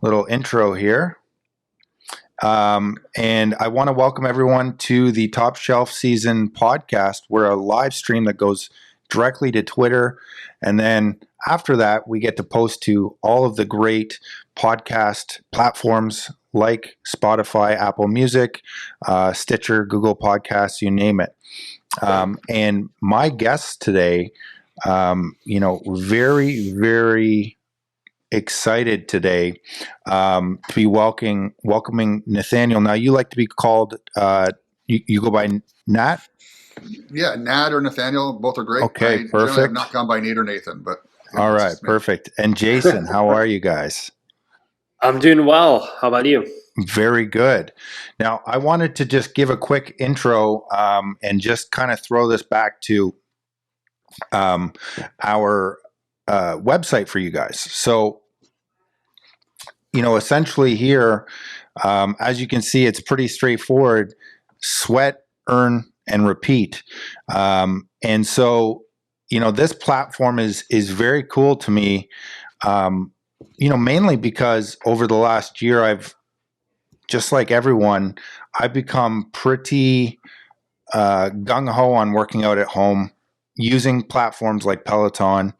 little intro here. And I want to welcome everyone to the Top Shelf Season podcast. We're a live stream that goes directly to Twitter. And then after that, we get to post to all of the great podcast platforms like Spotify, Apple Music, Stitcher, Google Podcasts, you name it. And my guest today, very, very excited today to be welcoming Nathaniel. Now, you like to be called, you go by Nat? Yeah, Nat or Nathaniel, both are great. Okay, perfect. I've not gone by Nate or Nathan, but all right, perfect. And Jason, how are you guys? I'm doing well. How about you? Very good. Now, I wanted to just give a quick intro and just kind of throw this back to our website for you guys. So, essentially here, as you can see, it's pretty straightforward: sweat, earn, and repeat. And so, this platform is very cool to me, mainly because over the last year, I've, just like everyone, I've become pretty gung-ho on working out at home, using platforms like Peloton,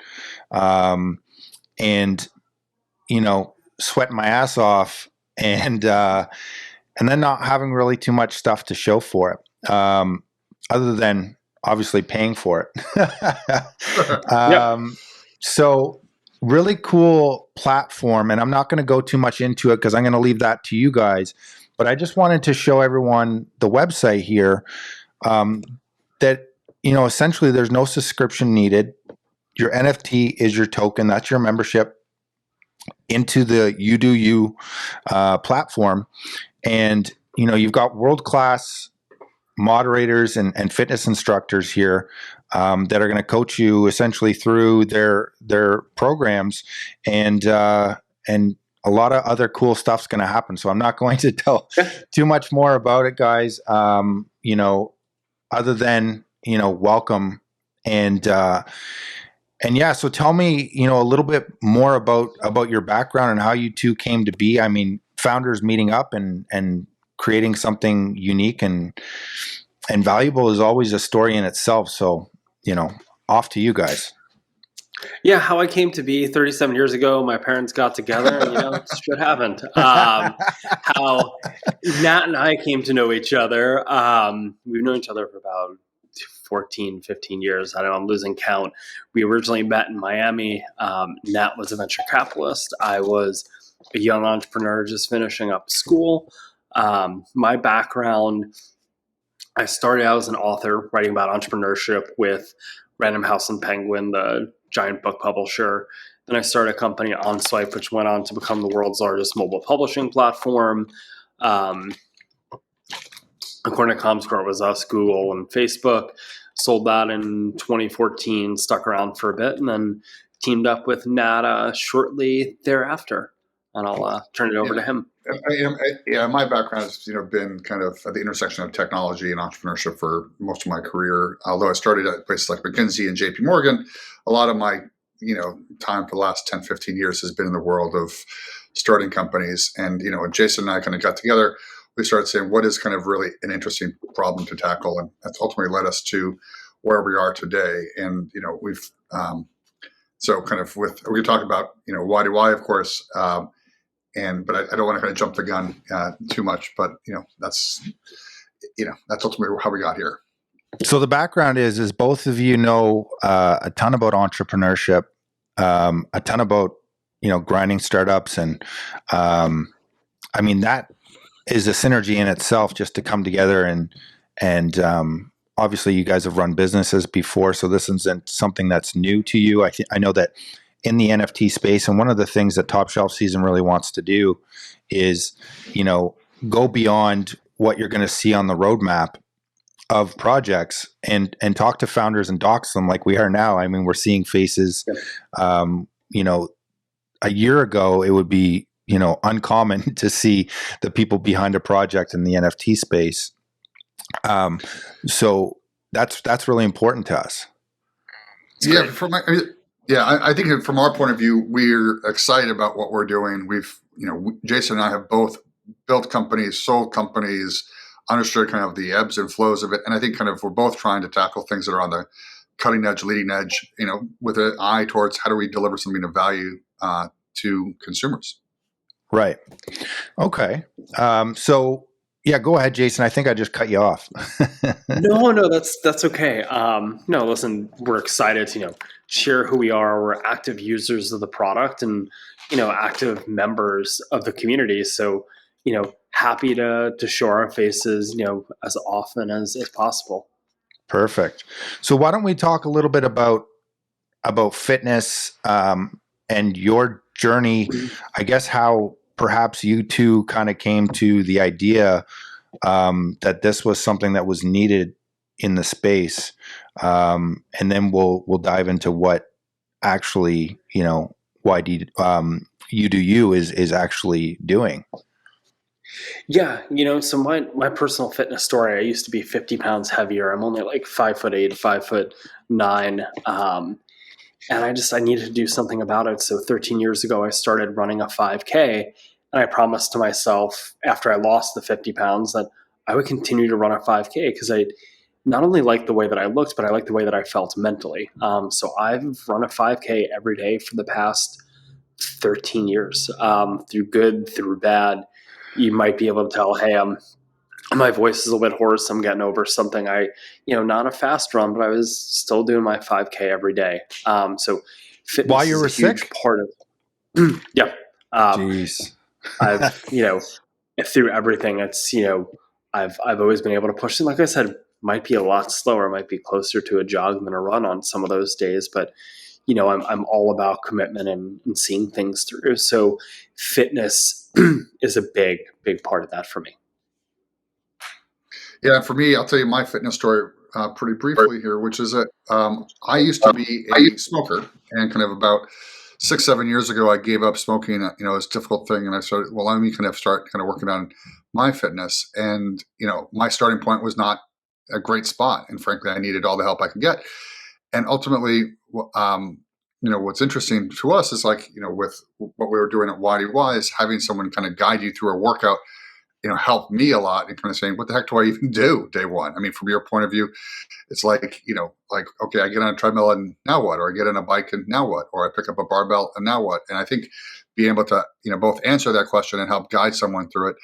and sweating my ass off, and then not having really too much stuff to show for it, other than obviously paying for it. So really cool platform, and I'm not going to go too much into it because I'm going to leave that to you guys. But I just wanted to show everyone the website here, that essentially there's no subscription needed. Your NFT is your token. That's your membership into the You Do You platform. And, you've got world-class moderators and fitness instructors here that are going to coach you essentially through their programs, and a lot of other cool stuff's going to happen. So I'm not going to tell too much more about it, guys, other than, welcome. And yeah, so tell me, a little bit more about your background and how you two came to be. I mean, founders meeting up and creating something unique and valuable is always a story in itself. So, off to you guys. Yeah, how I came to be 37 years ago, my parents got together and, shit happened. How Nat and I came to know each other. We've known each other for about 14, 15 years. I don't know, I'm losing count. We originally met in Miami. Nat was a venture capitalist. I was a young entrepreneur just finishing up school. My background, I started out as an author writing about entrepreneurship with Random House and Penguin, the giant book publisher. Then I started a company, OnSwipe, which went on to become the world's largest mobile publishing platform. According to Comscore, it was us, Google, and Facebook. Sold that in 2014, stuck around for a bit, and then teamed up with Nata shortly thereafter. And I'll turn it over to him. My background has been kind of at the intersection of technology and entrepreneurship for most of my career. Although I started at places like McKinsey and JP Morgan, a lot of my time for the last 10, 15 years has been in the world of starting companies. And when Jason and I kind of got together, we started saying, what is kind of really an interesting problem to tackle? And that's ultimately led us to where we are today. And we've so kind of we can talk about why do I, of course. But I don't want to kind of jump the gun too much, but that's ultimately how we got here. So the background is both of you know a ton about entrepreneurship, a ton about grinding startups, and I mean that is a synergy in itself just to come together and obviously you guys have run businesses before, so this isn't something that's new to you. I know that in the NFT space, and one of the things that Top Shelf Season really wants to do is, go beyond what you're going to see on the roadmap of projects and talk to founders and dox them like we are now. I mean, we're seeing faces. A year ago, it would be uncommon to see the people behind a project in the NFT space. So that's really important to us. I think from our point of view, we're excited about what we're doing. We've Jason and I have both built companies, sold companies, understood kind of the ebbs and flows of it. And I think kind of we're both trying to tackle things that are on the cutting edge, leading edge, with an eye towards how do we deliver something of value to consumers. Right. Okay. So yeah, go ahead, Jason. I think I just cut you off. No, that's okay. No, listen, we're excited to, share who we are. We're active users of the product and, active members of the community. So, happy to show our faces, as often as possible. Perfect. So why don't we talk a little bit about fitness and your journey, I guess how perhaps you two kind of came to the idea that this was something that was needed in the space. And then we'll dive into what actually, you do you is actually doing. Yeah, so my personal fitness story, I used to be 50 pounds heavier. I'm only like 5'8", 5'9". And I needed to do something about it. So 13 years ago, I started running a 5K, and I promised to myself after I lost the 50 pounds that I would continue to run a 5K because I not only liked the way that I looked, but I liked the way that I felt mentally. So I've run a 5K every day for the past 13 years, through good, through bad. You might be able to tell, hey, my voice is a little bit hoarse. I'm getting over something. Not a fast run, but I was still doing my 5K every day. So fitness While you were is a huge sick? part of. Yeah. Jeez. I've, through everything, it's, I've always been able to push. And like I said, might be a lot slower, might be closer to a jog than a run on some of those days, but I'm all about commitment and seeing things through. So fitness is a big, big part of that for me. Yeah, for me, I'll tell you my fitness story pretty briefly here, which is that I used to be a smoker, and kind of about 6-7 years ago, I gave up smoking. It's a difficult thing, and I started. Well, let me start working on my fitness, and my starting point was not a great spot, and frankly, I needed all the help I could get. And ultimately, what's interesting to us is with what we were doing at YDY is having someone kind of guide you through a workout. Helped me a lot in kind of saying, what the heck do I even do day one? I mean, from your point of view, it's okay, I get on a treadmill and now what? Or I get on a bike and now what? Or I pick up a barbell and now what? And I think being able to, both answer that question and help guide someone through it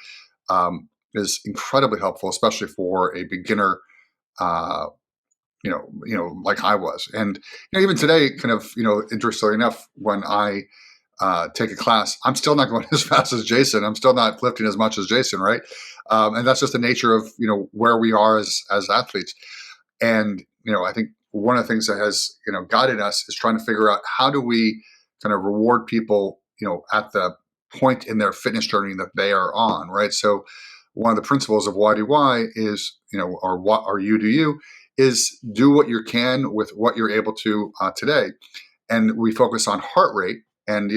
is incredibly helpful, especially for a beginner, like I was. And, even today, interestingly enough, when I take a class, I'm still not going as fast as Jason. I'm still not lifting as much as Jason, right? And that's just the nature of where we are as athletes. And I think one of the things that has guided us is trying to figure out how do we kind of reward people at the point in their fitness journey that they are on, right? So one of the principles of YDY is or you do you is do what you can with what you're able to today, and we focus on heart rate. And,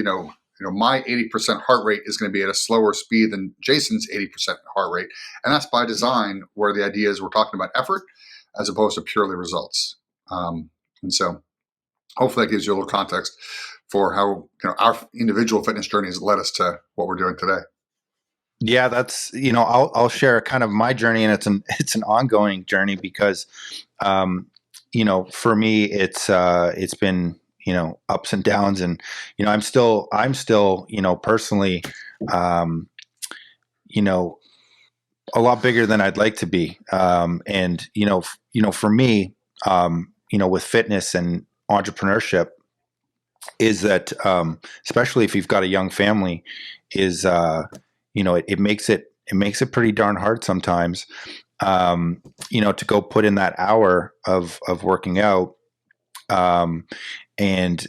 my 80% heart rate is going to be at a slower speed than Jason's 80% heart rate. And that's by design, where the idea is we're talking about effort as opposed to purely results. And so hopefully that gives you a little context for how, our individual fitness journeys led us to what we're doing today. Yeah, that's, I'll share kind of my journey, and it's an ongoing journey because, for me, it's been, ups and downs, and, I'm still, personally, a lot bigger than I'd like to be. And, for me, with fitness and entrepreneurship is that, especially if you've got a young family, is, it makes it pretty darn hard sometimes, to go put in that hour of working out, and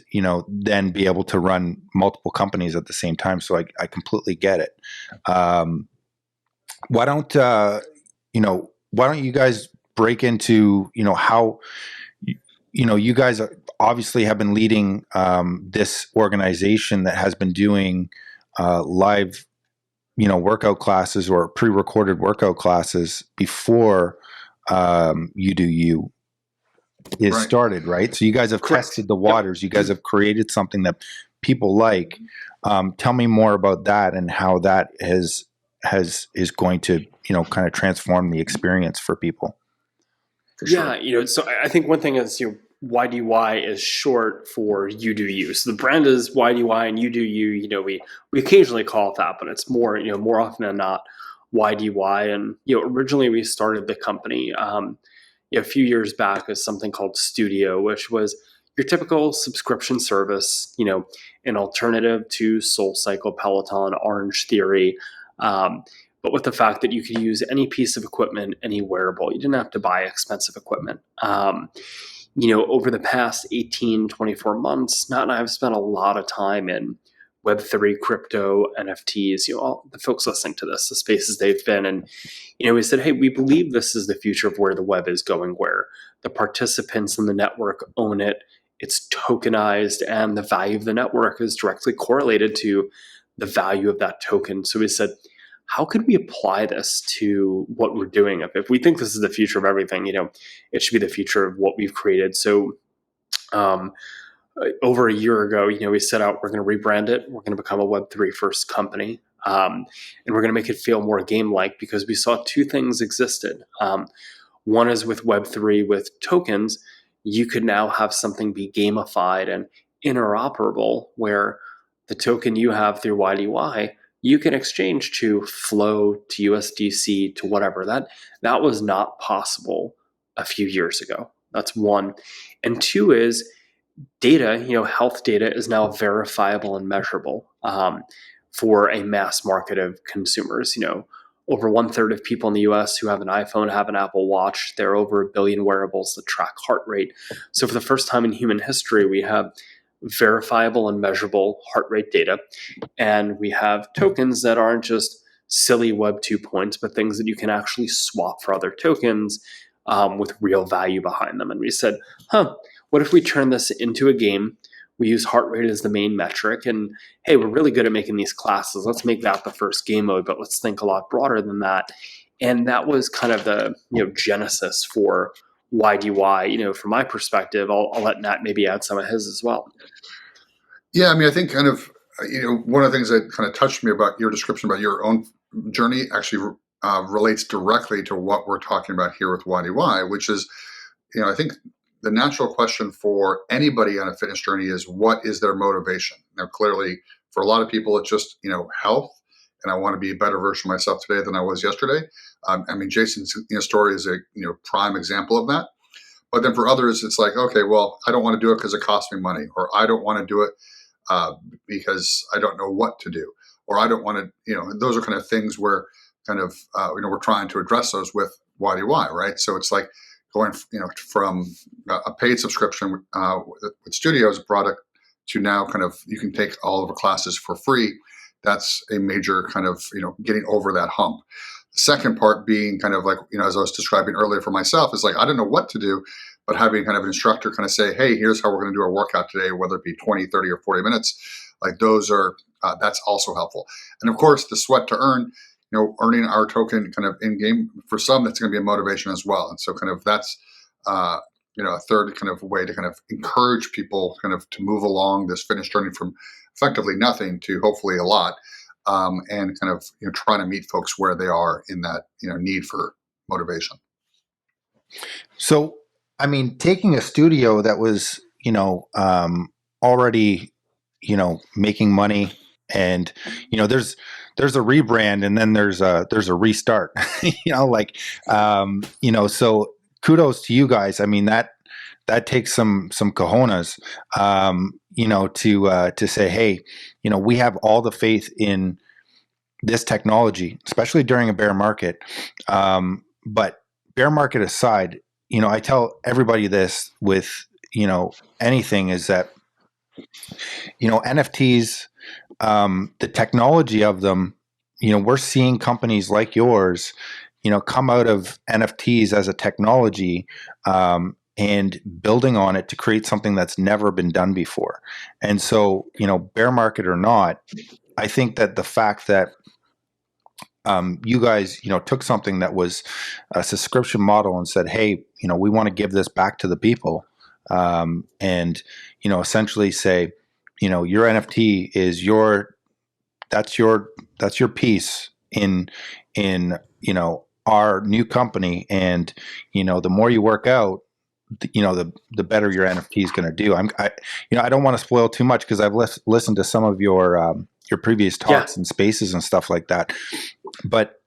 then be able to run multiple companies at the same time. So I completely get it. Why don't you guys break into how you guys obviously have been leading this organization that has been doing live workout classes or pre-recorded workout classes before you do you is Right. started, right? So you guys have Correct. tested the waters. You guys have created something that people like. Tell me more about that and how that is going to, kind of transform the experience for people. For sure. Yeah, so I think one thing is, YDY is short for you do you. So the brand is YDY and you do you. We occasionally call it that, but it's more, more often than not YDY. And, originally we started the company a few years back as something called Studio, which was your typical subscription service, an alternative to SoulCycle, Peloton, Orange Theory. But with the fact that you could use any piece of equipment, any wearable, you didn't have to buy expensive equipment. Over the past 18, 24 months, Nat and I have spent a lot of time in Web3, crypto, NFTs, all the folks listening to this, the spaces they've been. And, we said, hey, we believe this is the future of where the web is going, where the participants in the network own it, it's tokenized, and the value of the network is directly correlated to the value of that token. So we said, how could we apply this to what we're doing? If we think this is the future of everything, it should be the future of what we've created. So over a year ago, we set out, we're going to rebrand it. We're going to become a Web3 first company. And we're going to make it feel more game-like, because we saw two things existed. One is with Web3, with tokens, you could now have something be gamified and interoperable, where the token you have through YDY, you can exchange to Flow, to USDC, to whatever. That was not possible a few years ago. That's one. And two is data, health data is now verifiable and measurable for a mass market of consumers. Over 1/3 of people in the US who have an iPhone have an Apple Watch. There are over 1 billion wearables that track heart rate. So for the first time in human history, we have verifiable and measurable heart rate data. And we have tokens that aren't just silly Web 2 points, but things that you can actually swap for other tokens with real value behind them. And we said, what if we turn this into a game? We use heart rate as the main metric. And hey, we're really good at making these classes. Let's make that the first game mode, but let's think a lot broader than that. And that was kind of the genesis for YDY. From my perspective, I'll let Nat maybe add some of his as well. Yeah, I think kind of, one of the things that kind of touched me about your description about your own journey actually relates directly to what we're talking about here with YDY, which is, I think the natural question for anybody on a fitness journey is, what is their motivation? Now, clearly, for a lot of people, it's just, health, and I want to be a better version of myself today than I was yesterday. Jason's story is a prime example of that. But then for others, it's like, okay, well, I don't want to do it because it costs me money, or I don't want to do it because I don't know what to do, or I don't want to, those are kind of things where kind of, we're trying to address those with YDY, right? So it's like going, from a paid subscription with Studio as a product to now kind of, you can take all of the classes for free. That's a major kind of, getting over that hump. The second part being kind of like, as I was describing earlier for myself, is like, I don't know what to do, but having kind of an instructor kind of say, hey, here's how we're going to do our workout today, whether it be 20, 30, or 40 minutes, like those are, that's also helpful. And of course, the sweat to earn, earning our token kind of in game, for some, that's going to be a motivation as well. And so kind of that's, a third kind of way to kind of encourage people kind of to move along this fitness journey from effectively nothing to hopefully a lot, and kind of, trying to meet folks where they are in that, need for motivation. So, taking a studio that was, already, making money, and, there's a rebrand, and then there's a restart, so kudos to you guys. That takes some cojones, to say, hey, we have all the faith in this technology, especially during a bear market. But bear market aside, I tell everybody this with, anything, is that, NFTs, the technology of them, we're seeing companies like yours, come out of NFTs as a technology, and building on it to create something that's never been done before. And so, bear market or not, I think that the fact that you guys, took something that was a subscription model and said, hey, we want to give this back to the people, and, essentially say, your NFT is that's your piece in our new company. And, the more you work out, the better your NFT is going to do. I don't want to spoil too much because I've listened to some of your previous talks and spaces and stuff like that. But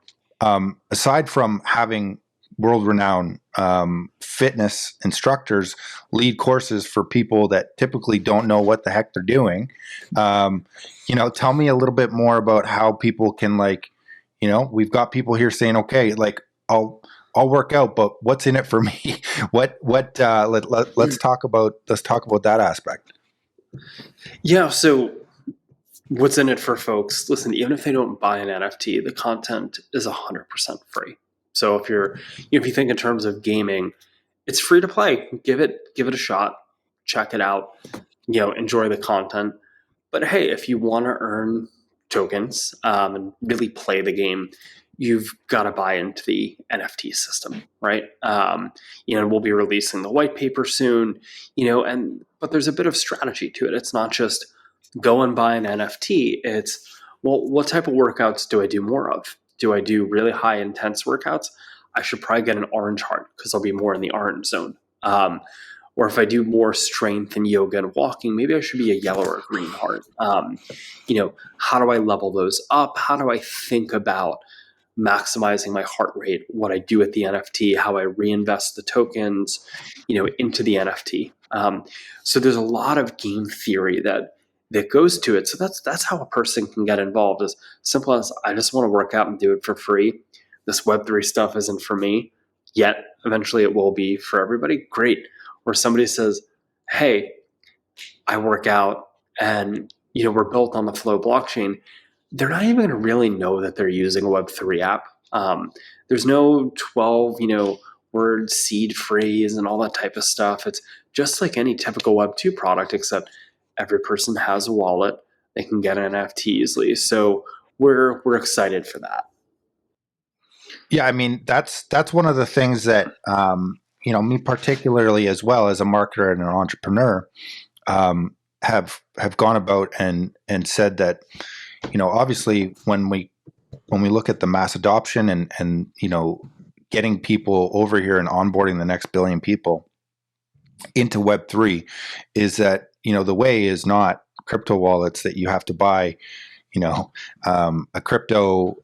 aside from having world-renowned fitness instructors lead courses for people that typically don't know what the heck they're doing, tell me a little bit more about how people can, we've got people here saying, okay, I'll work out, but what's in it for me? Let's talk about that aspect. Yeah. So what's in it for folks? Listen, even if they don't buy an NFT, the content is 100% free. So if you think in terms of gaming, it's free to play. Give it a shot, check it out, enjoy the content. But hey, if you want to earn tokens and really play the game, you've got to buy into the NFT system, right? We'll be releasing the white paper soon, but there's a bit of strategy to it. It's not just go and buy an NFT. It's, well, what type of workouts do I do more of? Do I do really high intense workouts? I should probably get an orange heart because I'll be more in the orange zone. Or if I do more strength and yoga and walking, maybe I should be a yellow or green heart. How do I level those up? How do I think about maximizing my heart rate, what I do with the NFT, how I reinvest the tokens, into the NFT. So there's a lot of game theory that goes to it. So that's how a person can get involved. As simple as, I just want to work out and do it for free. This Web3 stuff isn't for me yet. Eventually it will be for everybody. Great. Or somebody says, hey, I work out and, we're built on the Flow blockchain. They're not even going to really know that they're using a Web3 app. There's no 12, word seed phrase and all that type of stuff. It's just like any typical Web2 product, except every person has a wallet. They can get an NFT easily. So we're excited for that. Yeah, I mean, that's one of the things that, me particularly as well as a marketer and an entrepreneur, have gone about and said that, obviously when we look at the mass adoption and getting people over here and onboarding the next billion people into Web3, is that, the way is not crypto wallets that you have to buy, a crypto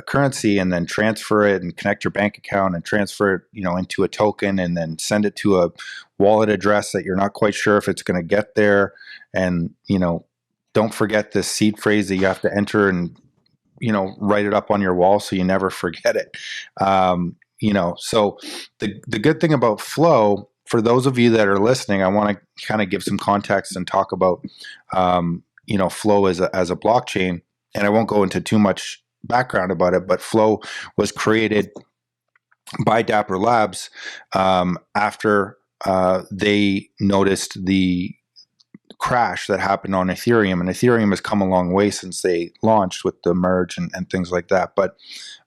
currency and then transfer it and connect your bank account and transfer it, into a token and then send it to a wallet address that you're not quite sure if it's going to get there. And, don't forget this seed phrase that you have to enter and, write it up on your wall so you never forget it. So the good thing about Flow, for those of you that are listening, I want to kind of give some context and talk about, Flow as a blockchain. And I won't go into too much background about it, but Flow was created by Dapper Labs after they noticed the crash that happened on Ethereum. And Ethereum has come a long way since they launched with the merge and things like that. But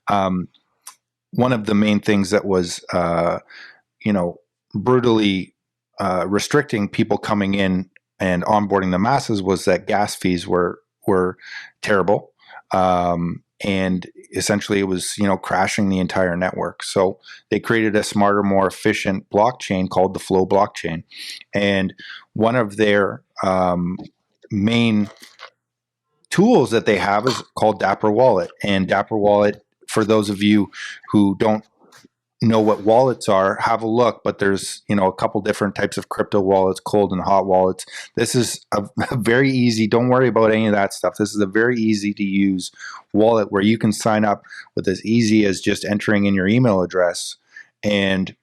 one of the main things that was, brutally restricting people coming in and onboarding the masses was that gas fees were terrible. And essentially it was, crashing the entire network. So they created a smarter, more efficient blockchain called the Flow blockchain. And one of their main tools that they have is called Dapper Wallet. And Dapper Wallet, for those of you who don't know what wallets are, have a look, but there's, a couple different types of crypto wallets, cold and hot wallets. This is a very easy, don't worry about any of that stuff. This is a very easy to use wallet where you can sign up with as easy as just entering in your email address, and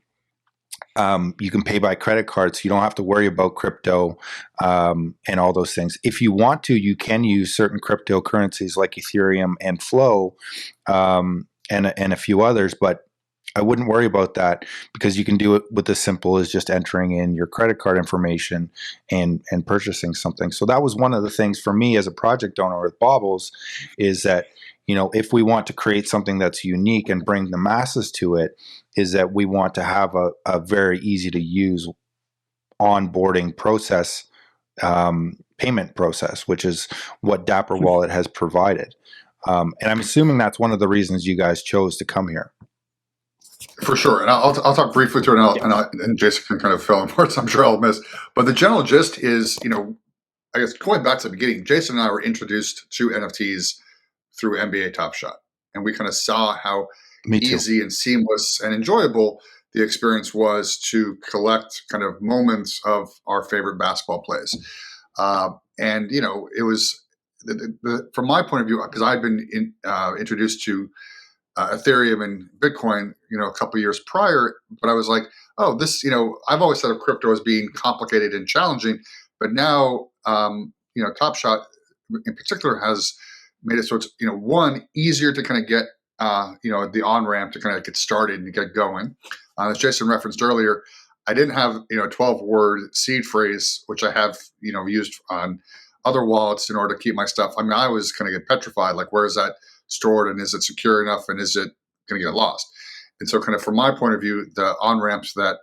you can pay by credit card, so you don't have to worry about crypto and all those things. If you want to, you can use certain cryptocurrencies like Ethereum and Flow and a few others, but I wouldn't worry about that because you can do it with as simple as just entering in your credit card information and purchasing something. So that was one of the things for me as a project owner with Baubles, is that, if we want to create something that's unique and bring the masses to it, is that we want to have a very easy to use onboarding process payment process, which is what Dapper Wallet has provided. And I'm assuming that's one of the reasons you guys chose to come here. For sure, and I'll talk briefly to it, and Jason can kind of fill in parts I'm sure I'll miss. But the general gist is, I guess going back to the beginning, Jason and I were introduced to NFTs through NBA Top Shot, and we kind of saw how easy and seamless and enjoyable the experience was to collect kind of moments of our favorite basketball plays. And it was from my point of view, because I'd been introduced to Ethereum and Bitcoin, a couple of years prior, but I was like, oh, this, I've always thought of crypto as being complicated and challenging, but now, Top Shot in particular has made it so it's, one, easier to kind of get, the on-ramp to kind of get started and get going. As Jason referenced earlier, I didn't have, 12-word seed phrase, which I have, used on other wallets in order to keep my stuff. I mean, I was kind of get petrified, like, where is that stored, and is it secure enough, and is it going to get lost? And so kind of from my point of view, the on-ramps that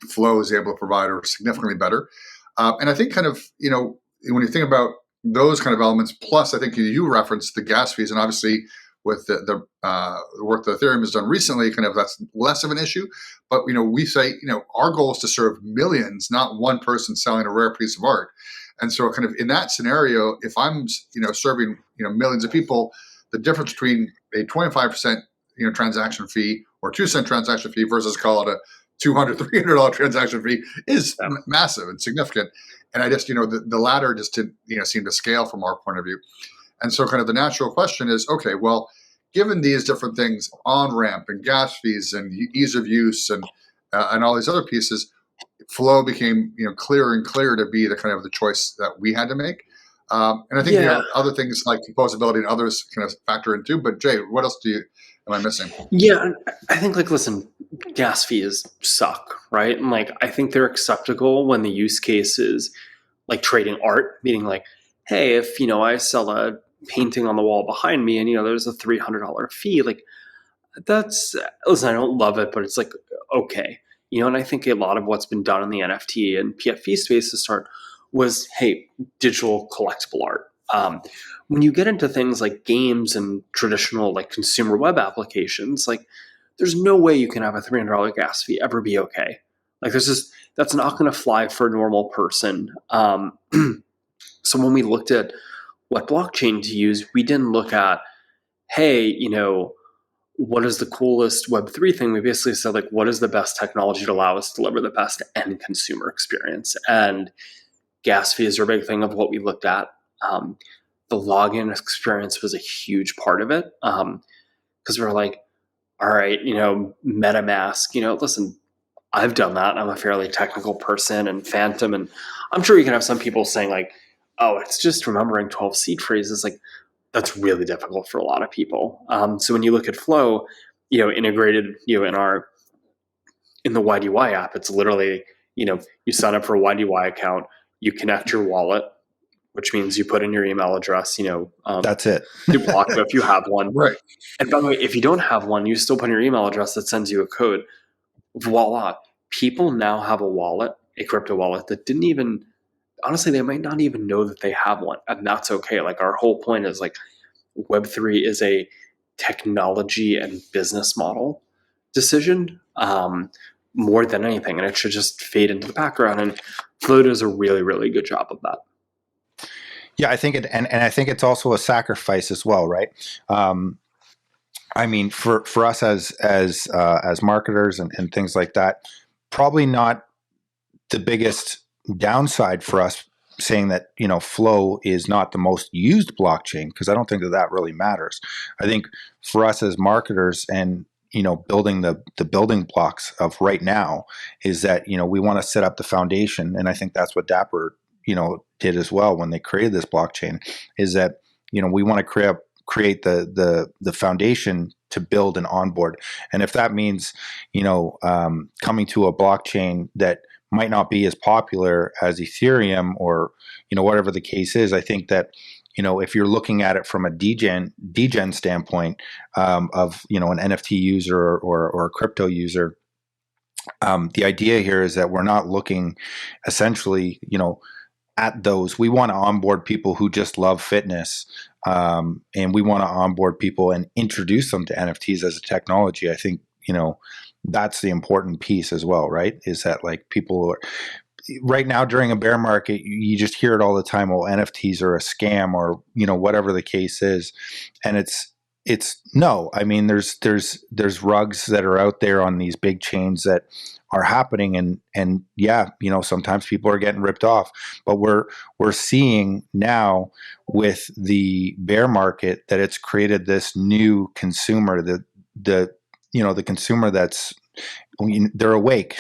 Flow is able to provide are significantly better. And I think kind of, when you think about those kind of elements, plus I think you referenced the gas fees, and obviously with the work that Ethereum has done recently, kind of that's less of an issue. But, we say, our goal is to serve millions, not one person selling a rare piece of art. And so kind of in that scenario, if I'm, serving, millions of people, the difference between a 25%, transaction fee or 2-cent transaction fee versus call it a $200, $300 transaction fee is massive and significant. And I just, the latter just didn't, seem to scale from our point of view. And so kind of the natural question is, okay, well, given these different things, on-ramp and gas fees and ease of use and all these other pieces, Flow became, clearer and clearer to be the kind of the choice that we had to make. And I think other things like composability and others kind of factor in too. But Jay, what else am I missing? Yeah, I think listen, gas fees suck, right? And I think they're acceptable when the use case is like trading art, meaning like, hey, if I sell a painting on the wall behind me and there's a $300 fee, like listen, I don't love it, but it's like okay. And I think a lot of what's been done in the NFT and PFP space to start was, hey, digital collectible art. When you get into things like games and traditional like consumer web applications, like there's no way you can have a $300 gas fee ever be okay. Like that's not going to fly for a normal person. So when we looked at what blockchain to use, we didn't look at, hey, what is the coolest Web3 thing? We basically said, like, what is the best technology to allow us to deliver the best end consumer experience? And gas fees are a big thing of what we looked at. The login experience was a huge part of it because we're like, all right, MetaMask, listen, I've done that. I'm a fairly technical person and Phantom. And I'm sure you can have some people saying like, oh, it's just remembering 12 seed phrases. Like, that's really difficult for a lot of people. So when you look at Flow, integrated, in the YDY app, it's literally, you sign up for a YDY account, you connect your wallet, which means you put in your email address, that's it. You block it if you have one. Right. And by the way, if you don't have one, you still put in your email address that sends you a code. Voila. People now have a wallet, a crypto wallet that didn't even, honestly, they might not even know that they have one. And that's okay. Like our whole point is like Web3 is a technology and business model decision more than anything. And it should just fade into the background. And Flow does a really, really good job of that. Yeah, I think it, and I think it's also a sacrifice as well, right? I mean, for us as marketers and things like that, probably not the biggest downside for us saying that Flow is not the most used blockchain, because I don't think that really matters. I think for us as marketers and building the building blocks of right now is that we want to set up the foundation, and I think that's what Dapper did as well when they created this blockchain, is that we want to create the foundation to build and onboard. And if that means coming to a blockchain that might not be as popular as Ethereum or whatever the case is, I think that if you're looking at it from a degen standpoint of an NFT user or a crypto user, the idea here is that we're not looking essentially at those. We want to onboard people who just love fitness, and we want to onboard people and introduce them to NFTs as a technology. I think, that's the important piece as well, right? Is that like people are right now during a bear market, you just hear it all the time. Well, NFTs are a scam, or whatever the case is, and it's no. I mean, there's rugs that are out there on these big chains that are happening, and yeah, sometimes people are getting ripped off, but we're seeing now with the bear market that it's created this new consumer, the consumer that's, they're awake.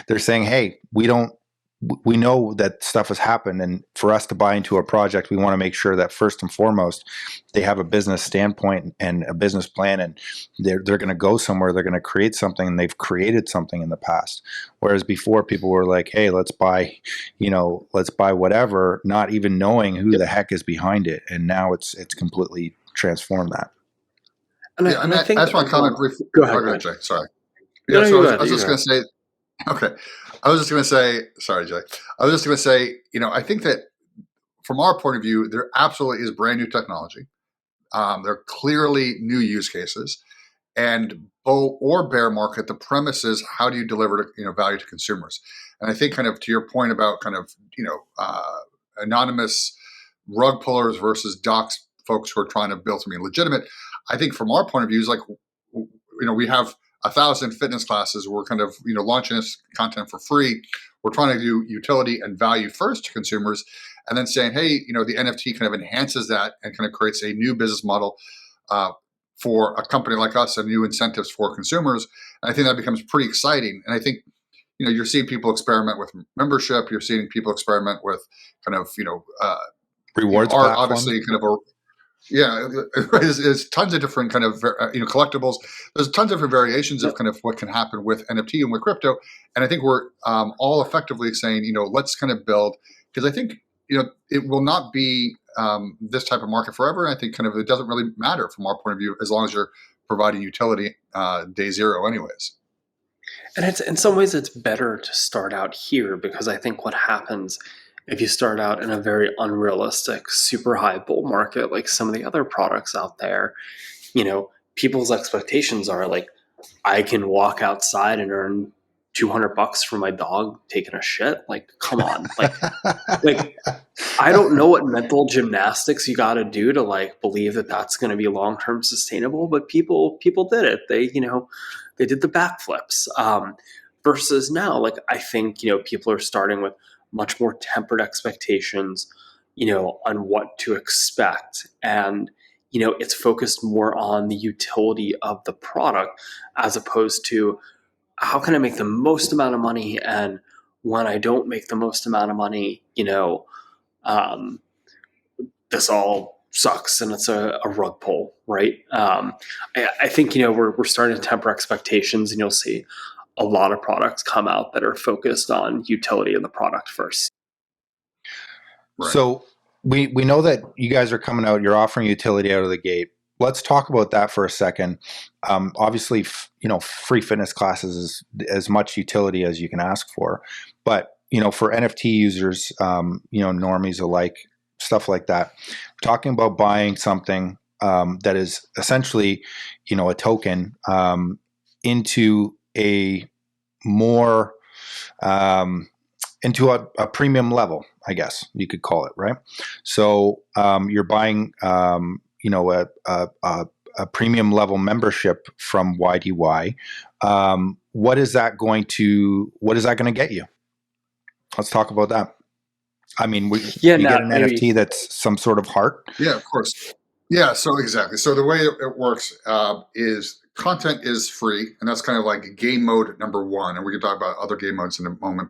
They're saying, hey, we know that stuff has happened, and for us to buy into a project, we want to make sure that first and foremost they have a business standpoint and a business plan, and they're going to go somewhere, they're going to create something, and they've created something in the past. Whereas before, people were like, hey, let's buy whatever, not even knowing who the heck is behind it. And now it's completely transformed that. And I think I just want to comment briefly. Go ahead. Jay. Sorry. No, Yeah, so I go was ahead. just going to say, okay. I was just going to say, sorry, Jay. I was just going to say, I think that from our point of view, there absolutely is brand new technology. There are clearly new use cases, and bull or bear market, the premise is how do you deliver value to consumers? And I think kind of to your point about kind of anonymous rug pullers versus docs folks who are trying to build something legitimate. I think from our point of view is like we have 1,000 fitness classes. We're kind of launching this content for free. We're trying to do utility and value first to consumers, and then saying, hey, the NFT kind of enhances that and kind of creates a new business model for a company like us, and new incentives for consumers. And I think that becomes pretty exciting. And I think you're seeing people experiment with membership. You're seeing people experiment with kind of rewards art, platform. obviously kind of there's tons of different kind of collectibles. There's tons of different variations of kind of what can happen with NFT and with crypto. And I think we're all effectively saying, let's kind of build, because I think it will not be this type of market forever. And I think kind of it doesn't really matter from our point of view as long as you're providing utility day zero, anyways. And it's in some ways it's better to start out here, because I think what happens if you start out in a very unrealistic, super high bull market, like some of the other products out there, people's expectations are like, I can walk outside and earn $200 for my dog taking a shit. Like, come on. Like, I don't know what mental gymnastics you got to do to like believe that that's going to be long-term sustainable, but people did it. They did the backflips. Versus now, like, I think, people are starting with much more tempered expectations, on what to expect. And, it's focused more on the utility of the product as opposed to how can I make the most amount of money? And when I don't make the most amount of money, this all sucks and it's a rug pull, right? I think, we're starting to temper expectations, and you'll see a lot of products come out that are focused on utility of the product first. Right. So we know that you guys are coming out, you're offering utility out of the gate. Let's talk about that for a second. Obviously, free fitness classes is as much utility as you can ask for. But, for NFT users, normies alike, stuff like that, talking about buying something that is essentially, a token into a more into a premium level, I guess you could call it, right? So you're buying, a premium level membership from YDY. What is that going to get you? Let's talk about that. I mean, you get an NFT that's some sort of heart. Yeah, of course. Yeah, so exactly. So the way it works is content is free, and that's kind of like game mode number one. And we can talk about other game modes in a moment.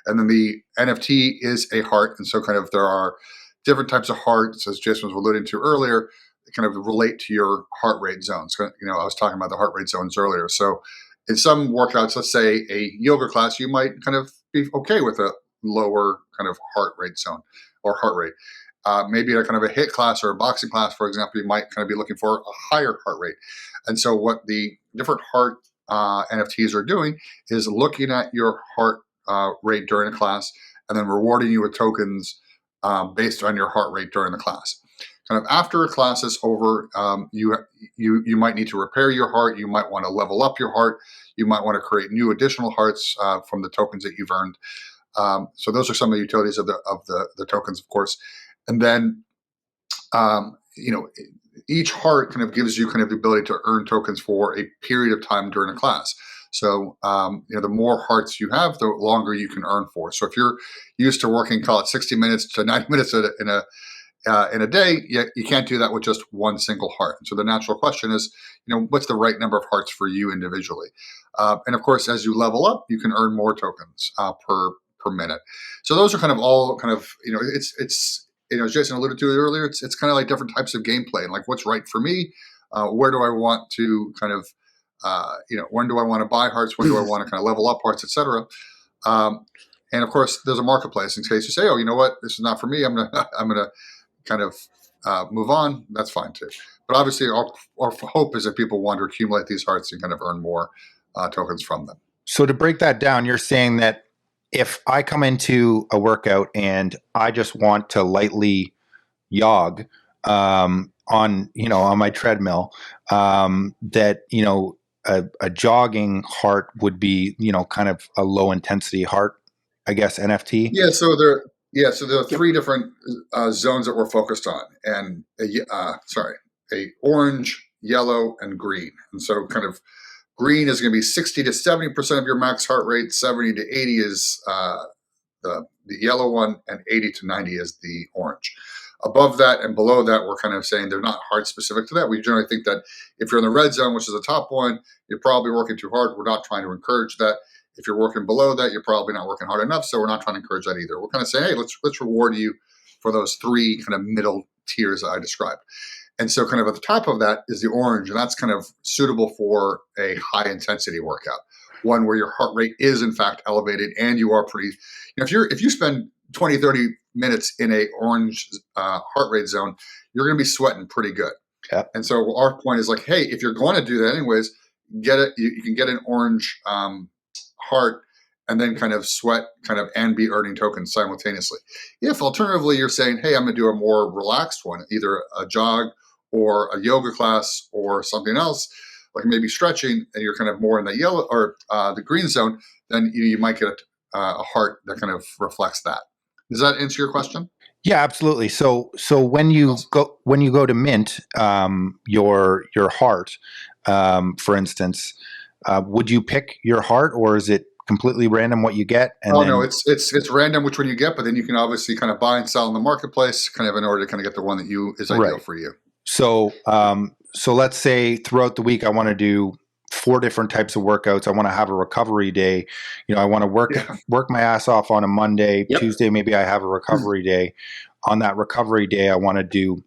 And then the NFT is a heart. And so kind of there are different types of hearts, as Jason was alluding to earlier, that kind of relate to your heart rate zones. I was talking about the heart rate zones earlier. So in some workouts, let's say a yoga class, you might kind of be okay with a lower kind of heart rate zone or heart rate. Maybe a kind of a HIIT class or a boxing class, for example, you might kind of be looking for a higher heart rate. And so what the different heart NFTs are doing is looking at your heart rate during a class and then rewarding you with tokens based on your heart rate during the class. Kind of after a class is over, you might need to repair your heart. You might want to level up your heart. You might want to create new additional hearts from the tokens that you've earned. So those are some of the utilities of the tokens, of course. And then, each heart kind of gives you kind of the ability to earn tokens for a period of time during a class. So, the more hearts you have, the longer you can earn for. So if you're used to working, call it 60 minutes to 90 minutes in a day, you can't do that with just one single heart. And so the natural question is, what's the right number of hearts for you individually? And of course, as you level up, you can earn more tokens per minute. So those are kind of all kind of, it's as Jason alluded to earlier, it's kind of like different types of gameplay and like what's right for me. Where do I want to kind of, when do I want to buy hearts? When do I want to kind of level up hearts, etc. And of course, there's a marketplace in case you say, oh, you know what, this is not for me. I'm gonna kind of move on. That's fine too. But obviously, our hope is that people want to accumulate these hearts and kind of earn more tokens from them. So to break that down, you're saying that if I come into a workout and I just want to lightly jog on my treadmill, that a jogging heart would be kind of a low intensity heart, I guess, NFT. Yeah. So there are three different zones that we're focused on, and a orange, yellow, and green. And so kind of green is going to be 60 to 70% of your max heart rate. 70 to 80 is the yellow one, and 80 to 90 is the orange. Above that and below that, we're kind of saying they're not heart specific to that. We generally think that if you're in the red zone, which is the top one, you're probably working too hard. We're not trying to encourage that. If you're working below that, you're probably not working hard enough. So we're not trying to encourage that either. We're kind of saying, hey, let's reward you for those three kind of middle tiers that I described. And so kind of at the top of that is the orange, and that's kind of suitable for a high intensity workout, one where your heart rate is in fact elevated and you are pretty, if you spend 20, 30 minutes in a orange heart rate zone, you're going to be sweating pretty good. Yep. And so our point is like, hey, if you're going to do that anyways, get it. You can get an orange heart and then kind of sweat and be earning tokens simultaneously. If alternatively you're saying, hey, I'm going to do a more relaxed one, either a jog or a yoga class or something else, like maybe stretching, and you're kind of more in the yellow or the green zone, then you might get a heart that kind of reflects that. Does that answer your question? Yeah, absolutely. So when you go to mint your heart, for instance, would you pick your heart, or is it completely random what you get? No, it's random which one you get, but then you can obviously kind of buy and sell in the marketplace, kind of in order to kind of get the one that is ideal for you. So let's say throughout the week I want to do 4 different types of workouts. I want to have a recovery day. I want to work my ass off on a Monday. Yep. Tuesday, maybe I have a recovery day. On that recovery day, I want to do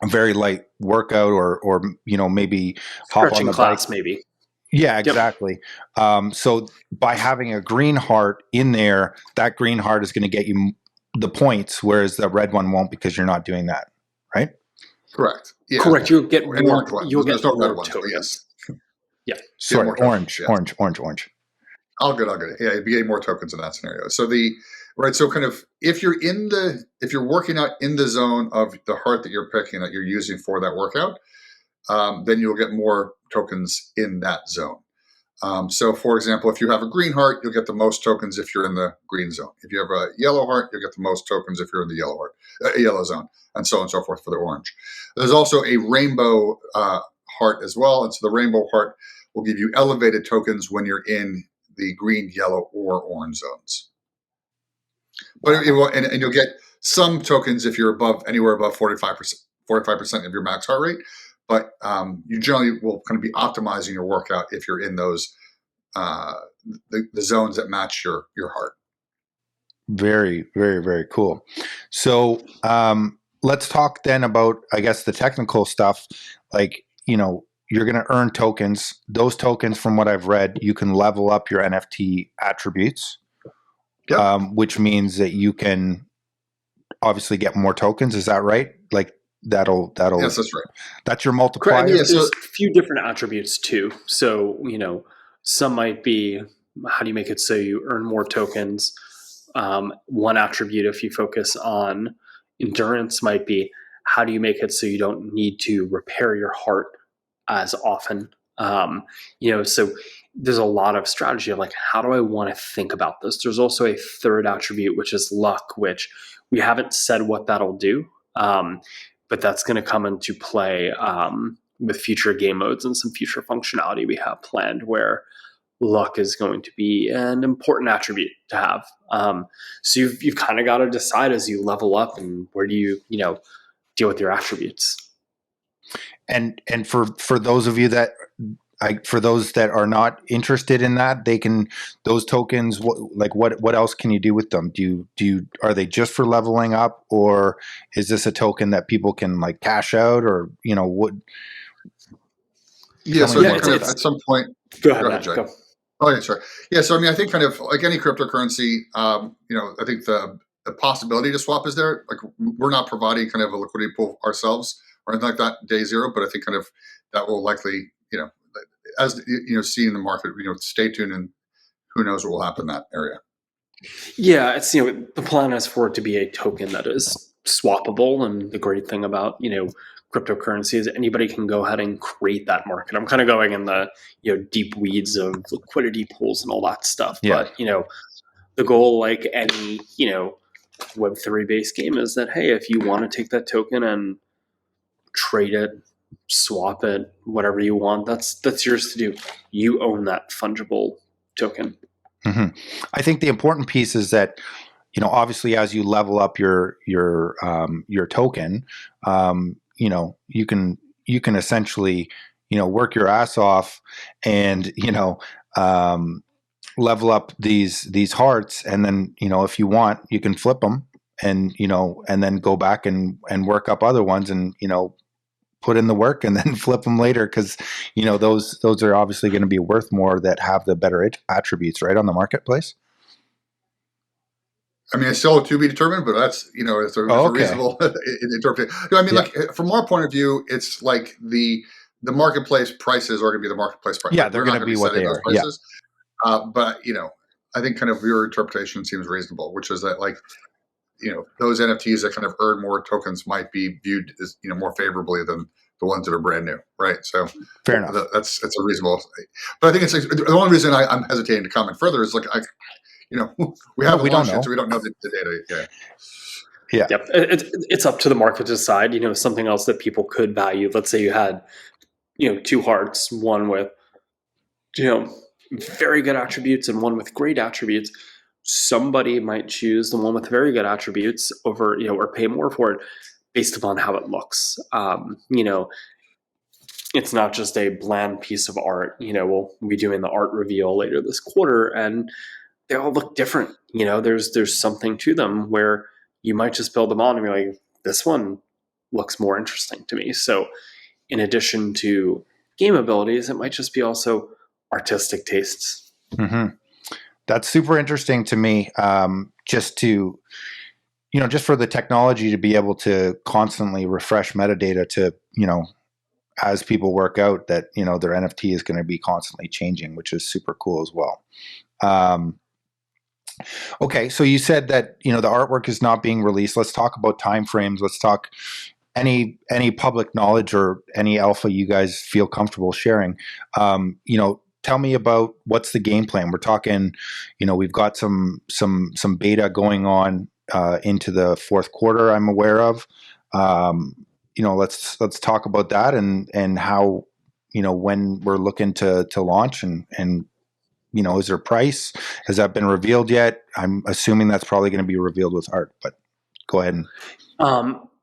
a very light workout or maybe hop on the class, bike. Maybe. Yeah, exactly. Yep. So by having a green heart in there, that green heart is going to get you the points, whereas the red one won't, because you're not doing that, right? Correct. Yeah. Correct. You'll get more. You'll get no more red ones, tokens. Yes. Yeah. Sorry, orange. All good. Yeah, you'd be getting more tokens in that scenario. So so kind of if you're working out in the zone of the heart that you're picking, that you're using for that workout, then you'll get more tokens in that zone. So for example, if you have a green heart, you'll get the most tokens if you're in the green zone. If you have a yellow heart, you'll get the most tokens if you're in the yellow zone, and so on and so forth for the orange. There's also a rainbow heart as well. And so the rainbow heart will give you elevated tokens when you're in the green, yellow, or orange zones. But and you'll get some tokens if you're anywhere above 45% of your max heart rate. But you generally will kind of be optimizing your workout if you're in those the zones that match your heart. Very, very, very cool. So let's talk then about, I guess, the technical stuff. Like, you're going to earn tokens. Those tokens, from what I've read, you can level up your NFT attributes, which means that you can obviously get more tokens. Is that right? Like that'll. Yes, that's right. That's your multiplier. Correct. There's a few different attributes too. So some might be, how do you make it so you earn more tokens? One attribute, if you focus on endurance, might be how do you make it so you don't need to repair your heart as often? So there's a lot of strategy of like, how do I want to think about this? There's also a third attribute, which is luck, which we haven't said what that'll do. But that's going to come into play with future game modes and some future functionality we have planned where luck is going to be an important attribute to have. So you've kind of got to decide as you level up and where do you deal with your attributes. And for those of you that for those that are not interested in that, they can, those tokens, what else can you do with them? Are they just for leveling up, or is this a token that people can like cash out, or what? Yeah, so at some point, go ahead, Jay. Go. Oh yeah, sure. Yeah, so I mean, I think kind of like any cryptocurrency, I think the possibility to swap is there. Like, we're not providing kind of a liquidity pool ourselves or anything like that day zero, but I think kind of that will likely, as see in the market, stay tuned, and who knows what will happen in that area. Yeah, it's the plan is for it to be a token that is swappable, and the great thing about cryptocurrency is anybody can go ahead and create that market. I'm kind of going in the deep weeds of liquidity pools and all that stuff, but the goal, like any Web3 based game, is that hey, if you want to take that token and trade it, swap it, whatever you want, that's yours to do. You own that fungible token. Mm-hmm. I think the important piece is that obviously as you level up your token, you can essentially work your ass off and level up these hearts, and then if you want, you can flip them and and then go back and work up other ones, and put in the work and then flip them later, because those are obviously going to be worth more that have the better attributes, right, on the marketplace. I mean, it's still to be determined, but that's it's a reasonable interpretation. I mean, like from our point of view, it's like the marketplace prices are going to be the marketplace prices. Yeah, they're going to be what they are. Prices. Yeah. But I think kind of your interpretation seems reasonable, which is that like those NFTs that kind of earn more tokens might be viewed as more favorably than the ones that are brand new, right? So fair enough. That's a reasonable. But I think it's the only reason I'm hesitating to comment further is like we haven't launched it, so we don't know the data. Yeah. Yep. It's up to the market to decide. Something else that people could value. Let's say you had two hearts, one with very good attributes and one with great attributes. Somebody might choose the one with very good attributes over, or pay more for it based upon how it looks. It's not just a bland piece of art. We'll be doing the art reveal later this quarter, and they all look different. There's something to them where you might just build them on and be like, this one looks more interesting to me. So in addition to game abilities, it might just be also artistic tastes. Mm-hmm. That's super interesting to me. Just to, just for the technology to be able to constantly refresh metadata to, as people work out that, their NFT is going to be constantly changing, which is super cool as well. Okay. So you said that, the artwork is not being released. Let's talk about timeframes. Let's talk any public knowledge or any alpha you guys feel comfortable sharing. Tell me about what's the game plan. We're talking, we've got some beta going on into the fourth quarter, I'm aware of. Let's talk about that and how, when we're looking to launch and is there a price? Has that been revealed yet? I'm assuming that's probably going to be revealed with art, but go ahead.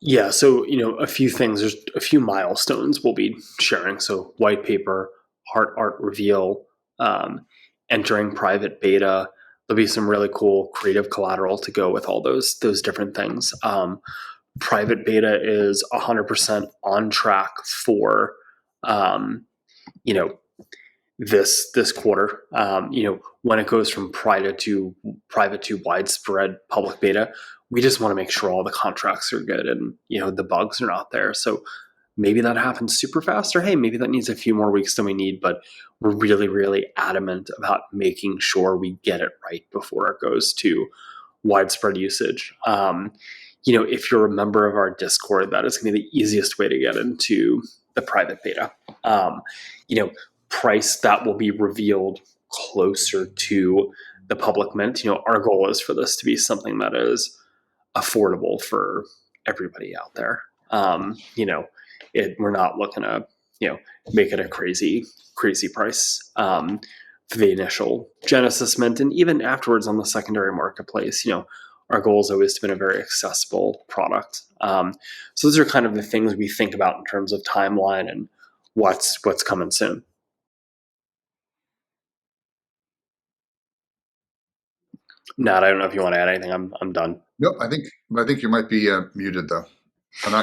Yeah. So, a few things, there's a few milestones we'll be sharing. So white paper, art reveal, entering private beta. There'll be some really cool creative collateral to go with all those different things. Private beta is 100% on track for, this quarter. When it goes from private to widespread public beta, we just want to make sure all the contracts are good and, the bugs are not there. So maybe that happens super fast, or hey, maybe that needs a few more weeks than we need, but we're really, really adamant about making sure we get it right before it goes to widespread usage. If you're a member of our Discord, that is going to be the easiest way to get into the private beta. Price that will be revealed closer to the public mint. Our goal is for this to be something that is affordable for everybody out there. We're not looking to, make it a crazy price for the initial Genesis mint, and even afterwards on the secondary marketplace. Our goal has always been a very accessible product. So those are kind of the things we think about in terms of timeline and what's coming soon. Nat, I don't know if you want to add anything. I'm done. Nope. I think you might be muted though.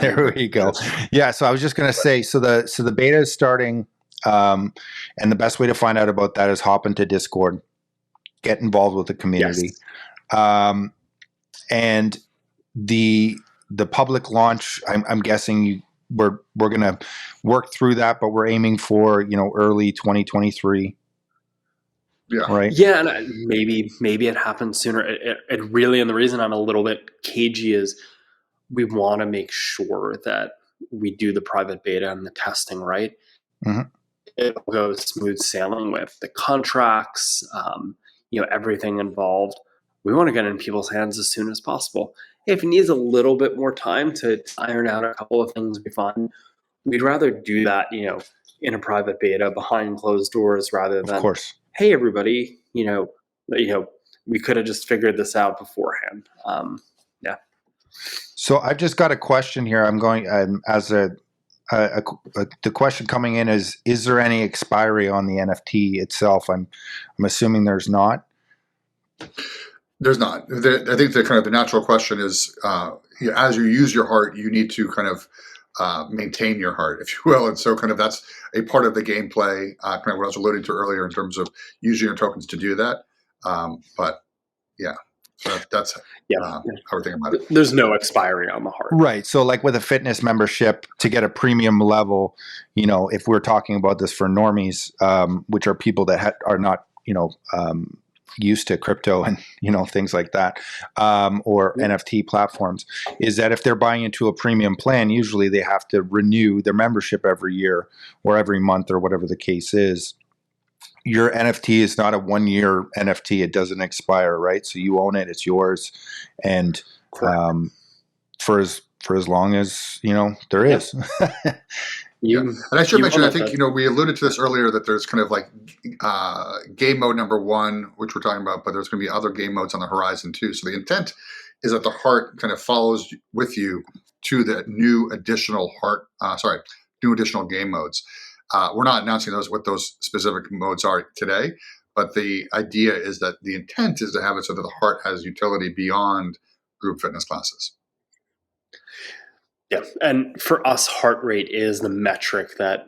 There we go. Yeah. So I was just going to say, so the beta is starting, and the best way to find out about that is hop into Discord, get involved with the community. Yes. And the public launch, I'm guessing we're going to work through that, but we're aiming for, early 2023. Yeah. Right. Yeah. And maybe it happens sooner. It really, and the reason I'm a little bit cagey is we want to make sure that we do the private beta and the testing right. Mm-hmm. It goes smooth sailing with the contracts, everything involved. We want to get it in people's hands as soon as possible. If it needs a little bit more time to iron out a couple of things, be fine. We'd rather do that, in a private beta behind closed doors rather than, of course, hey everybody, we could have just figured this out beforehand. Yeah. So I've just got a question here. I'm going the question coming in is there any expiry on the NFT itself? I'm assuming there's not. There's not. I think the natural question is, as you use your heart, you need to kind of maintain your heart, if you will. And so that's a part of the gameplay, kind of what I was alluding to earlier in terms of using your tokens to do that. But yeah, so that's how we're thinking about it. There's no expiry on the heart. Right. So like with a fitness membership to get a premium level, if we're talking about this for normies, which are people that are not, used to crypto and things like that, or NFT platforms, is that if they're buying into a premium plan, usually they have to renew their membership every year or every month or whatever the case is. Your NFT is not a 1-year NFT; it doesn't expire, right? So you own it; it's yours, and for as long as there is. And I should mention, I think, we alluded to this earlier, that there's kind of like game mode number 1, which we're talking about, but there's going to be other game modes on the horizon too. So the intent is that the heart kind of follows with you to the new additional game modes. We're not announcing what those specific modes are today, but the idea is that the intent is to have it so that the heart has utility beyond group fitness classes. Yeah, and for us, heart rate is the metric that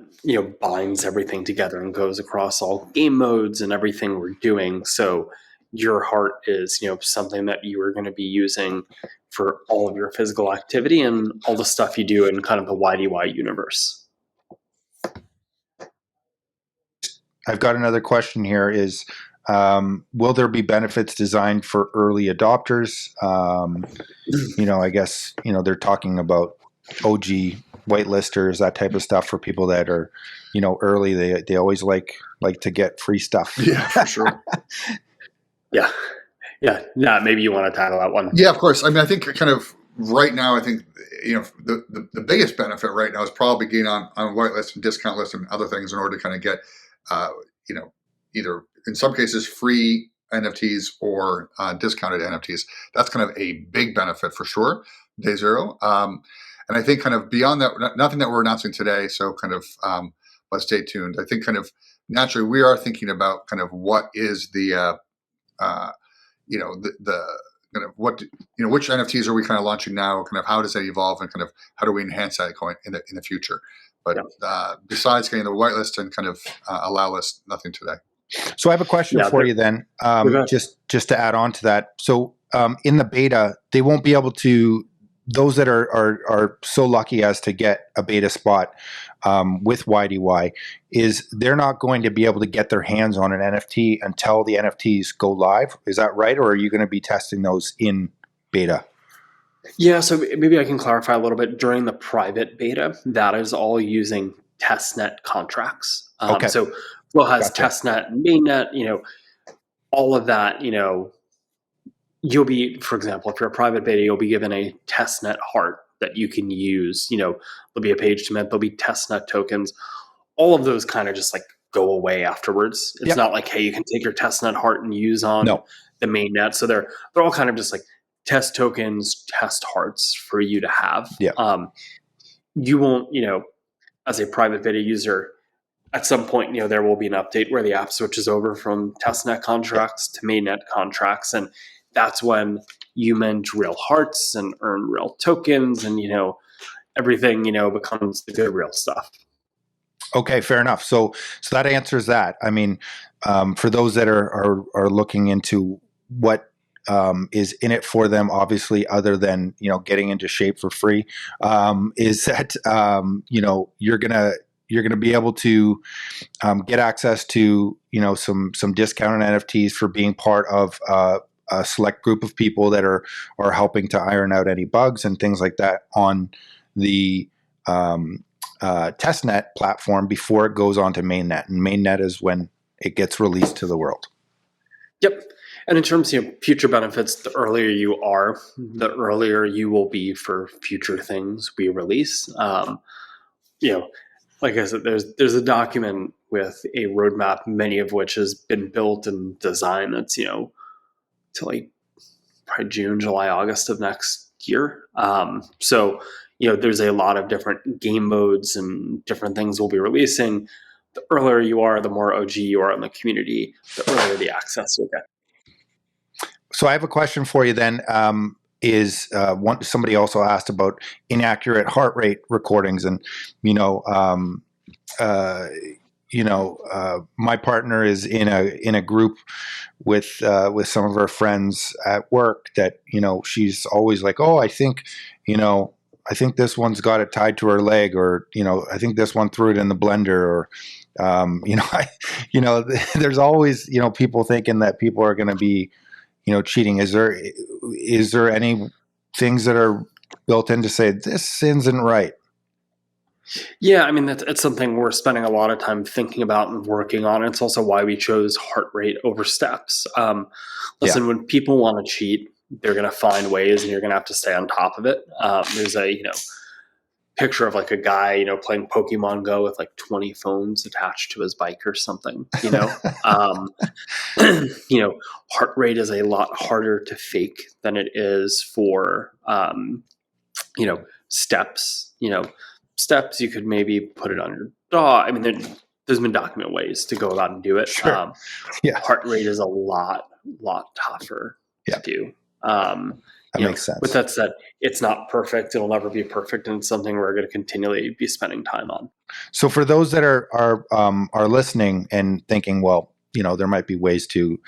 binds everything together and goes across all game modes and everything we're doing. So your heart is something that you are going to be using for all of your physical activity and all the stuff you do in kind of the YDY universe. I've got another question here. Is will there be benefits designed for early adopters? I guess they're talking about OG whitelisters, that type of stuff, for people that are, early. They always like to get free stuff. Yeah, for sure. Yeah. Maybe you want to tackle that one. Yeah, of course. I mean, I think kind of right now, I think the biggest benefit right now is probably getting on whitelist and discount list and other things in order to kind of get either in some cases free NFTs or discounted NFTs. That's kind of a big benefit for sure. Day zero. And I think kind of beyond that, nothing that we're announcing today. So kind of, but stay tuned. I think kind of naturally we are thinking about kind of what is the kind of which NFTs are we kind of launching now? Kind of how does that evolve, and kind of how do we enhance that going in the future? But besides getting the whitelist and kind of allow list, nothing today. So I have a question for you then, just to add on to that. So in the beta, they won't be able to those that are so lucky as to get a beta spot with YDY, is they're not going to be able to get their hands on an NFT until the NFTs go live. Is that right? Or are you going to be testing those in beta? Yeah, so maybe I can clarify a little bit. During the private beta, that is all using testnet contracts. Okay. So Flow has Gotcha. testnet and mainnet, all of that, you'll be, for example, if you're a private beta, you'll be given a testnet heart that you can use. There'll be a page to mint, there'll be testnet tokens. All of those kind of just like go away afterwards. It's not like, hey, you can take your testnet heart and use on the mainnet. So they're all kind of just like test tokens, test hearts for you to have. You won't, as a private beta user, at some point, there will be an update where the app switches over from testnet contracts to mainnet contracts. And that's when you mint real hearts and earn real tokens, and, everything, becomes the good real stuff. Okay, fair enough. So that answers that. I mean, for those that are looking into what is in it for them, obviously, other than getting into shape for free, is that you're gonna be able to get access to some discounted NFTs for being part of a select group of people that are helping to iron out any bugs and things like that on the testnet platform before it goes on to mainnet. And mainnet is when it gets released to the world. Yep. And in terms of future benefits, the earlier you are, the earlier you will be for future things we release. Like I said, there's a document with a roadmap, many of which has been built and designed that's, to like probably June, July, August of next year. So, there's a lot of different game modes and different things we'll be releasing. The earlier you are, the more OG you are in the community, the earlier the access you'll get. So I have a question for you then. Somebody also asked about inaccurate heart rate recordings, and my partner is in a group with some of her friends at work that she's always like, oh, I think this one's got it tied to her leg, or I think this one threw it in the blender, or there's always people thinking that people are going to be cheating. Is there any things that are built in to say this isn't right? Yeah, I mean, it's something we're spending a lot of time thinking about and working on. It's also why we chose heart rate over steps. When people want to cheat, they're going to find ways, and you're going to have to stay on top of it. There's a picture of like a guy playing Pokemon Go with like 20 phones attached to his bike or something. Heart rate is a lot harder to fake than it is for steps. Steps, you could maybe put it on your dog. I mean, there's been documented ways to go about and do it. Sure. Heart rate is a lot tougher to do. That makes sense. With that said, it's not perfect. It'll never be perfect, and it's something we're going to continually be spending time on. So for those that are listening and thinking, well, there might be ways to,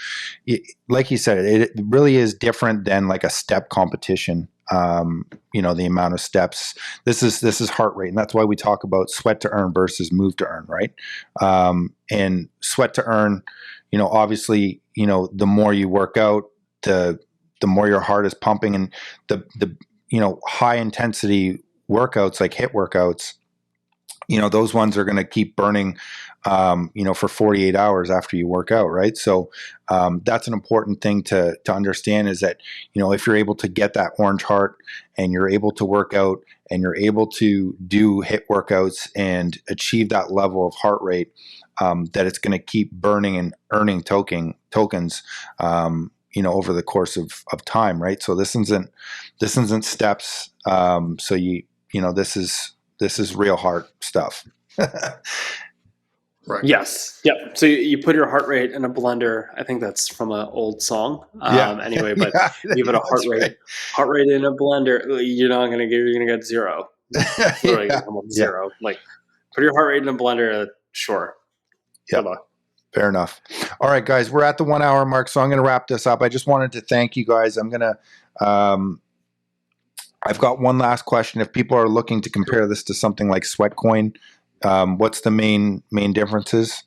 like you said, it really is different than like a step competition. The amount of steps. This is heart rate, and that's why we talk about sweat to earn versus move to earn, right? And sweat to earn, obviously, the more you work out, the more your heart is pumping, and the high intensity workouts like HIIT workouts, those ones are going to keep burning, for 48 hours after you work out, right? So that's an important thing to understand, is that, if you're able to get that orange heart and you're able to work out and you're able to do HIIT workouts and achieve that level of heart rate, that it's going to keep burning and earning tokens, over the course of time, right? So this isn't steps. So this is real heart stuff. Right. Yes. Yep. So you put your heart rate in a blender. I think that's from an old song. Anyway, but you put a heart rate in a blender, you're going to get zero. Literally gonna come up with zero. Like, put your heart rate in a blender. Sure. Yeah. Good luck. Fair enough. All right, guys, we're at the 1 hour mark, so I'm going to wrap this up. I just wanted to thank you guys. I'm going to I've got one last question. If people are looking to compare this to something like Sweatcoin, what's the main differences?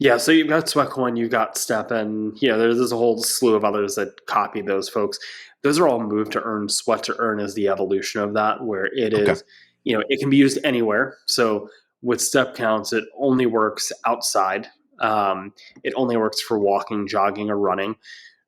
Yeah, so you've got Sweatcoin, you've got Step, and there's a whole slew of others that copy those folks. Those are all Move to Earn. Sweat to Earn is the evolution of that, where it is, it can be used anywhere. So with Step counts, it only works outside. It only works for walking, jogging, or running.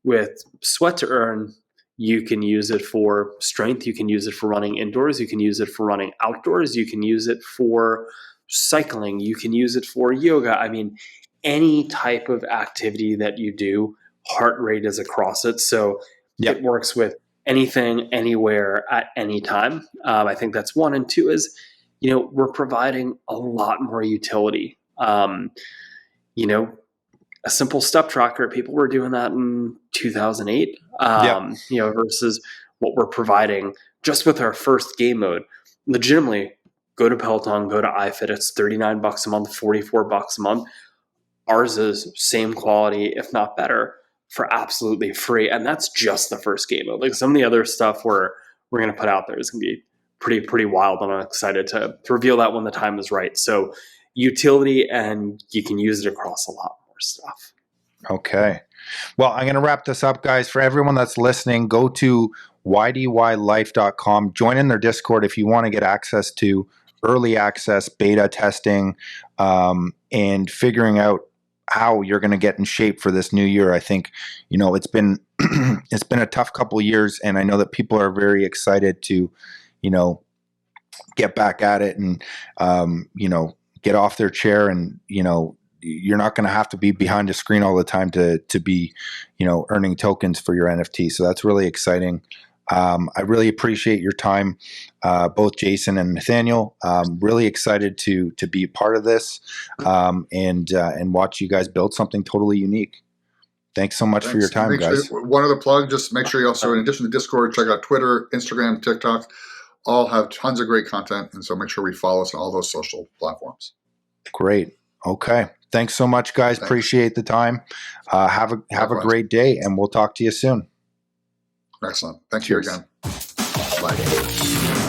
With Sweat to Earn, you can use it for strength. You can use it for running indoors. You can use it for running outdoors. You can use it for cycling. You can use it for yoga. I mean, any type of activity that you do, heart rate is across it. So it works with anything, anywhere, at any time. I think that's one. And two is, we're providing a lot more utility. A simple step tracker, people were doing that in 2008, versus what we're providing just with our first game mode. Legitimately, go to Peloton, go to iFit. It's $39 a month, $44 a month. Ours is same quality, if not better, for absolutely free. And that's just the first game mode. Like some of the other stuff we're going to put out there is going to be pretty wild. And I'm excited to reveal that when the time is right. So utility, and you can use it across a lot more stuff. Okay. Well, I'm going to wrap this up, guys. For everyone that's listening, go to ydYlife.com. Join in their Discord if you want to get access to early access, beta testing, and figuring out how you're going to get in shape for this new year. I think, it's been it's been a tough couple of years, and I know that people are very excited to, get back at it and, get off their chair, and, you're not going to have to be behind a screen all the time to be, earning tokens for your NFT. So that's really exciting. I really appreciate your time, both Jason and Nathaniel. Really excited to be a part of this, and watch you guys build something totally unique. Thanks so much for your time, guys. One other plug, just make sure you also, in addition to Discord, check out Twitter, Instagram, TikTok. All have tons of great content, and so make sure we follow us on all those social platforms. Great. Okay. Thanks so much, guys. Thanks. Appreciate the time. Have a great day, and we'll talk to you soon. Excellent. Thank you again. Bye.